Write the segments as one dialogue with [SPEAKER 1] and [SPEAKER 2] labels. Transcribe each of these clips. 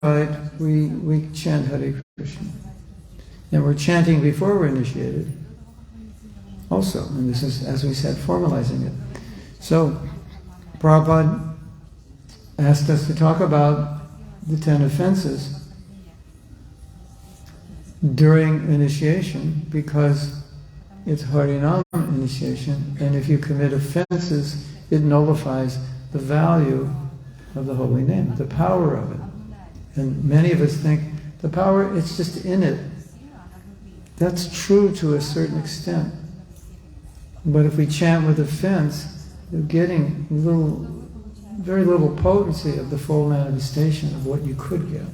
[SPEAKER 1] we chant Hare Krishna. And we're chanting before we're initiated also. And this is, as we said, formalizing it. So, Prabhupada asked us to talk about the 10 offenses during initiation because it's Harinam initiation, and if you commit offenses, it nullifies the value of the holy name, the power of it. And many of us think the power, it's just in it. That's true to a certain extent. But if we chant with offense, you're getting very little potency of the full manifestation of what you could get.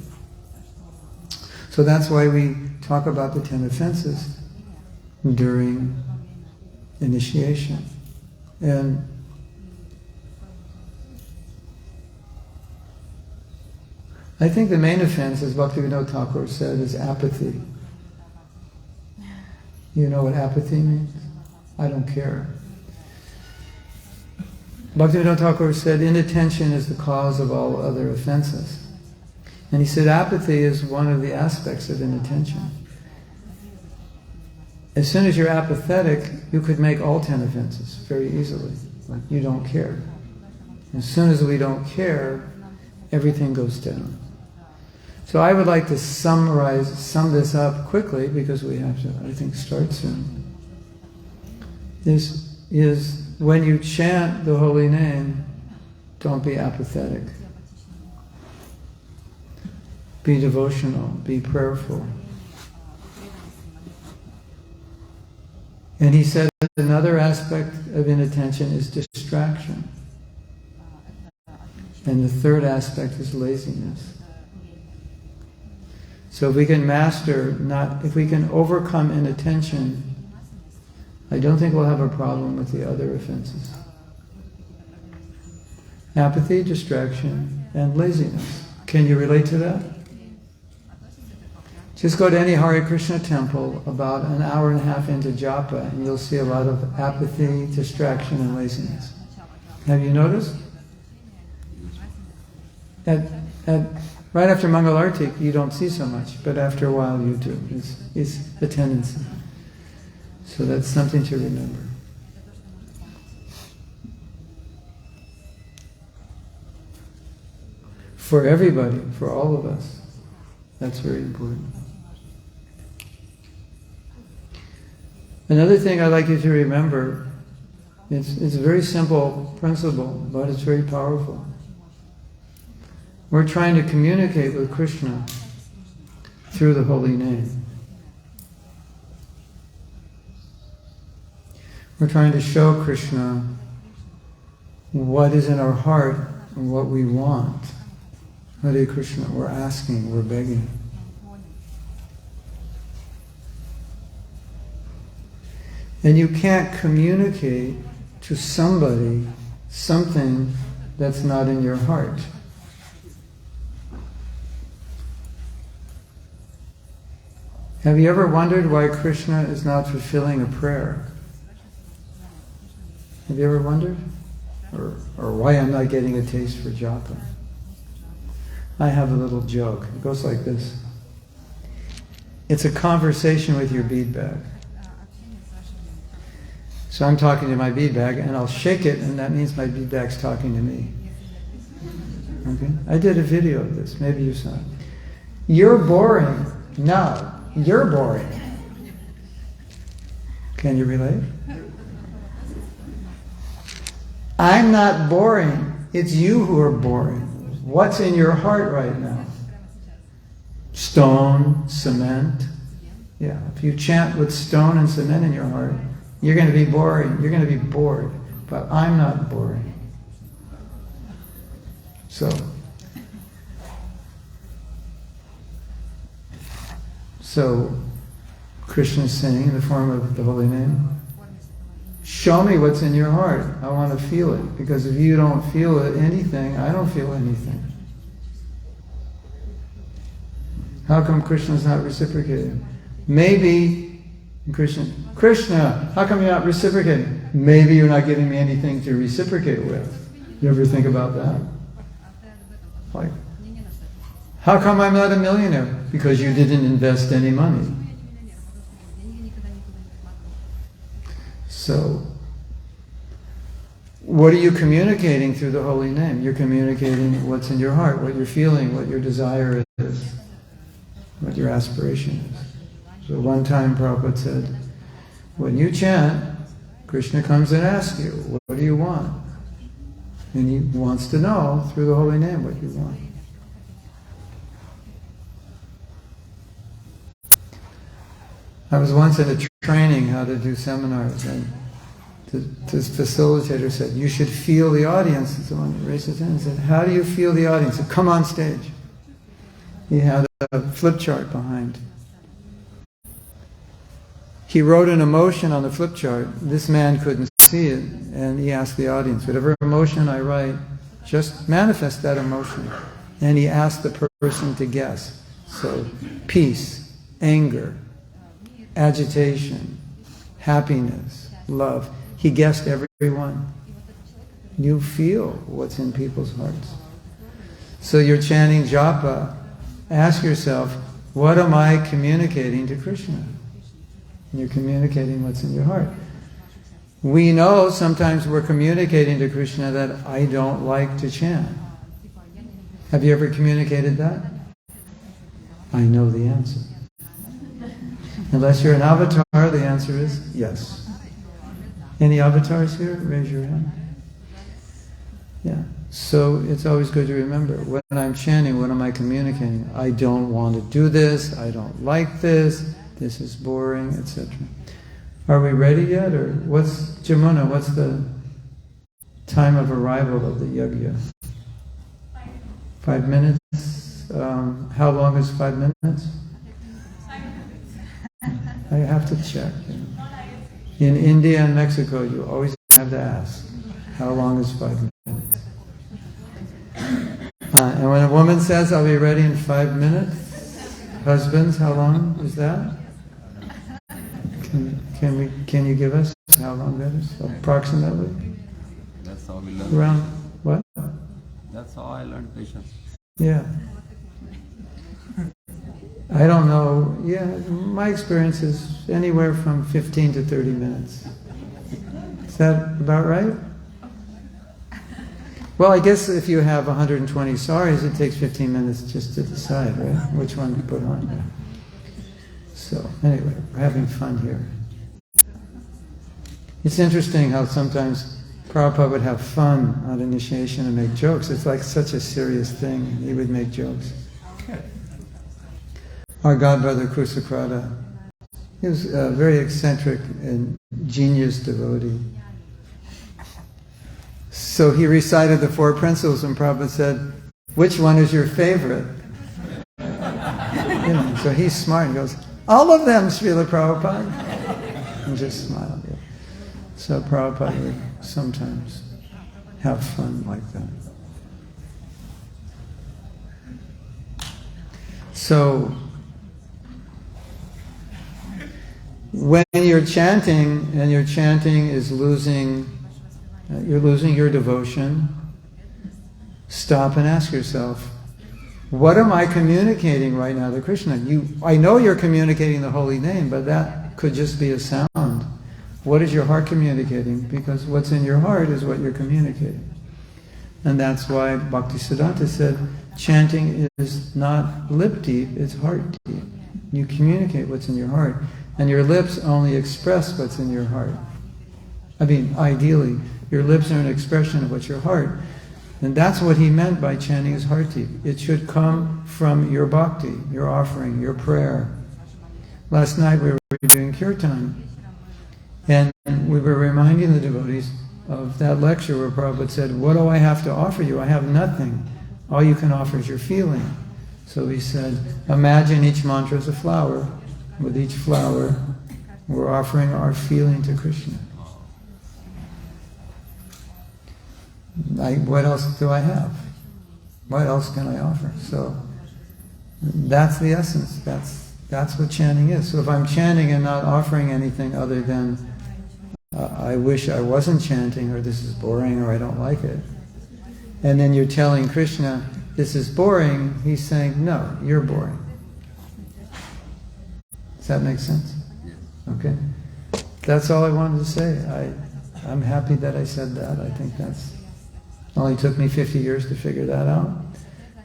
[SPEAKER 1] So that's why we talk about the 10 offenses during initiation. And I think the main offense, as Bhaktivinoda Thakur said, is apathy. You know what apathy means? I don't care. Bhaktivinoda Thakur said, inattention is the cause of all other offenses. And he said apathy is one of the aspects of inattention. As soon as you're apathetic, you could make all 10 offenses very easily. Like, you don't care. As soon as we don't care, everything goes down. So I would like to sum this up quickly, because we have to, I think, start soon. Is when you chant the holy name, don't be apathetic. Be devotional, be prayerful. And he said another aspect of inattention is distraction. And the third aspect is laziness. So if we can if we can overcome inattention, I don't think we'll have a problem with the other offenses. Apathy, distraction, and laziness. Can you relate to that? Just go to any Hare Krishna temple about an hour and a half into japa, and you'll see a lot of apathy, distraction, and laziness. Have you noticed? Right after Mangal Artik, you don't see so much, but after a while you do. It's a tendency. So that's something to remember. For everybody, for all of us, that's very important. Another thing I'd like you to remember, it's a very simple principle, but it's very powerful. We're trying to communicate with Krishna through the holy name. We're trying to show Krishna what is in our heart and what we want. Hare Krishna, we're asking, we're begging. And you can't communicate to somebody something that's not in your heart. Have you ever wondered why Krishna is not fulfilling a prayer? Have you ever wondered? Or why I'm not getting a taste for japa? I have a little joke. It goes like this. It's a conversation with your bead bag. So I'm talking to my bead bag, and I'll shake it, and that means my bead bag's talking to me. Okay? I did a video of this. Maybe you saw it. You're boring. No, you're boring. Can you relate? I'm not boring. It's you who are boring. What's in your heart right now? Stone, cement. Yeah, if you chant with stone and cement in your heart, you're going to be boring. You're going to be bored. But I'm not boring. So Krishna is saying in the form of the holy name, show me what's in your heart. I want to feel it. Because if you don't feel anything, I don't feel anything. How come Krishna's not reciprocating? Maybe Krishna, how come you're not reciprocating? Maybe you're not giving me anything to reciprocate with. You ever think about that? Like, How come I'm not a millionaire? Because you didn't invest any money. So, what are you communicating through the holy name? You're communicating what's in your heart, what you're feeling, what your desire is, what your aspiration is. So one time Prabhupada said, when you chant, Krishna comes and asks you, what do you want? And he wants to know through the holy name what you want. I was once in a training how to do seminars, and the facilitator said, you should feel the audience. And someone raised his hand and said, how do you feel the audience? He said, come on stage. He had a flip chart behind. He wrote an emotion on the flip chart. This man couldn't see it, and he asked the audience, whatever emotion I write, just manifest that emotion. And he asked the person to guess. So, peace, anger, agitation, happiness, love. He guessed every one. You feel what's in people's hearts. So you're chanting japa. Ask yourself, what am I communicating to Krishna? And you're communicating what's in your heart. We know sometimes we're communicating to Krishna that I don't like to chant. Have you ever communicated that? I know the answer. Unless you're an avatar, the answer is yes. Any avatars here? Raise your hand. Yeah. So it's always good to remember, when I'm chanting, what am I communicating? I don't want to do this, I don't like this is boring, etc. Are we ready yet? Or Jamuna, what's the time of arrival of the yajna? 5 minutes? How long is 5 minutes? I have to check. In India and Mexico, you always have to ask, how long is 5 minutes? And when a woman says, I'll be ready in 5 minutes, husbands, how long is that? Can you give us how long that is, approximately?
[SPEAKER 2] That's how we learn.
[SPEAKER 1] Around what?
[SPEAKER 2] That's how I learned patience.
[SPEAKER 1] Yeah. I don't know. Yeah, my experience is anywhere from 15 to 30 minutes. Is that about right? Well, I guess if you have 120 saris, it takes 15 minutes just to decide, right? Which one to put on. So, anyway, we're having fun here. It's interesting how sometimes Prabhupada would have fun on initiation and make jokes. It's like such a serious thing. He would make jokes. Our godbrother Kusakrata, he was a very eccentric and genius devotee. So he recited the 4 principles, and Prabhupada said, which one is your favorite? So he's smart. He goes, all of them, Srila Prabhupada. And just smiled. Yeah. So Prabhupada would sometimes have fun like that. So when you're chanting, and your chanting is you're losing your devotion, stop and ask yourself, what am I communicating right now to Krishna? I know you're communicating the holy name, but that could just be a sound. What is your heart communicating? Because what's in your heart is what you're communicating. And that's why Bhaktisiddhanta said, chanting is not lip deep, it's heart deep. You communicate what's in your heart. And your lips only express what's in your heart. I mean, ideally, your lips are an expression of what's your heart. And that's what he meant by chanting is heart deep. It should come from your bhakti, your offering, your prayer. Last night we were doing kirtan, and we were reminding the devotees of that lecture where Prabhupada said, what do I have to offer you? I have nothing. All you can offer is your feeling. So he said, imagine each mantra is a flower. With each flower, we're offering our feeling to Krishna. What else do I have? What else can I offer? So that's the essence. That's what chanting is. So if I'm chanting and not offering anything other than I wish I wasn't chanting, or this is boring, or I don't like it, and then you're telling Krishna, this is boring, he's saying, no, you're boring. Does that make sense?
[SPEAKER 2] Yes.
[SPEAKER 1] Okay. That's all I wanted to say. I'm happy that I said that. I think that's only took me 50 years to figure that out.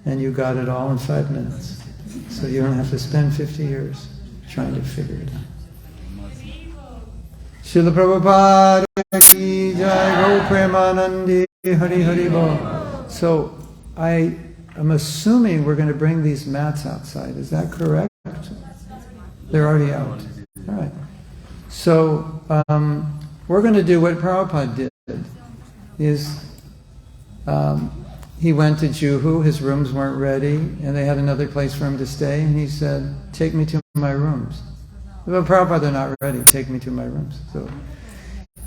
[SPEAKER 1] And you got it all in 5 minutes. So you don't have to spend 50 years trying to figure it out. Srila Prabhupada ki jai, Go Premanandi, Hari Hari Bol. So I'm assuming we're going to bring these mats outside. Is that correct? They're already out. All right. So we're going to do what Prabhupada did. He went to Juhu, his rooms weren't ready, and they had another place for him to stay, and he said, take me to my rooms. Well, Prabhupada, they're not ready, take me to my rooms. So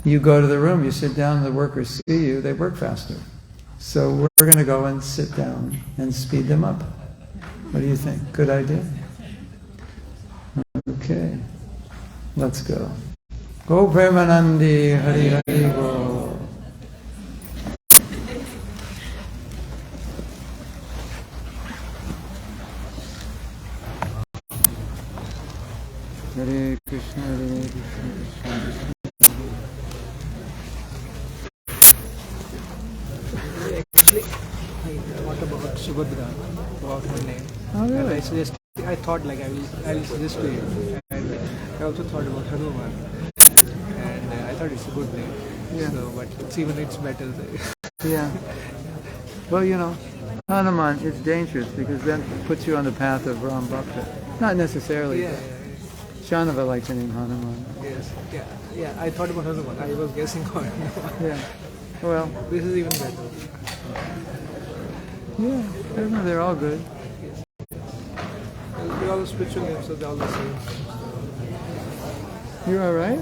[SPEAKER 1] you go to the room, you sit down, the workers see you, they work faster. So we're going to go and sit down and speed them up. What do you think? Good idea? Okay, let's go. Go Premanandi, Hari Hari Go. Hare Krishna, Hare Krishna, Krishna Krishna.
[SPEAKER 3] Actually, I thought about Govardhana, about her name.
[SPEAKER 1] Oh, really?
[SPEAKER 3] And I thought like I'll suggest to you. And I also thought about Hanuman. And I thought it's a good name.
[SPEAKER 1] Yeah.
[SPEAKER 3] So, but it's better.
[SPEAKER 1] Yeah. Well, you know, Hanuman is dangerous because then it puts you on the path of Ram Bhakta. Not necessarily.
[SPEAKER 3] Yeah.
[SPEAKER 1] Shanava likes the name Hanuman.
[SPEAKER 3] Yes. Yeah. I thought about Hanuman. I was guessing on Hanuman.
[SPEAKER 1] Yeah. Well,
[SPEAKER 3] This is even better.
[SPEAKER 1] yeah, they're all good.
[SPEAKER 3] They're all spiritual names, so they're all the same.
[SPEAKER 1] You're all right?